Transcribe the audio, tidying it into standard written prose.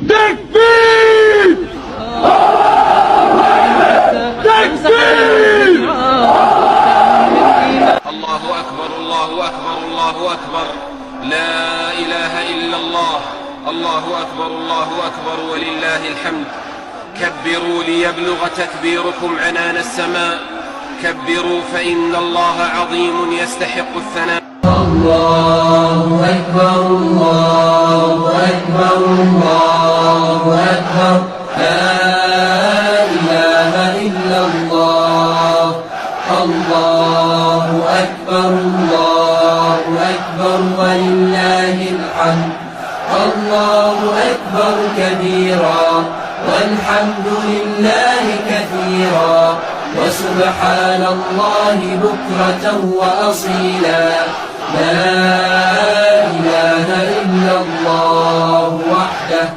تكبير تكبير. الله أكبر الله أكبر الله أكبر، لا إله إلا الله، الله أكبر الله أكبر ولله الحمد. كبروا ليبلغ تكبيركم عنان السماء، كبروا فإن الله عظيم يستحق الثناء. الله أكبر الله أكبر الله أكبر، لا إله إلا الله. الله أكبر الله أكبر ولله الحمد. الله أكبر كبيرا والحمد لله كثيرا، وسبحان الله بكرة وأصيلا. لا إله إلا الله وحده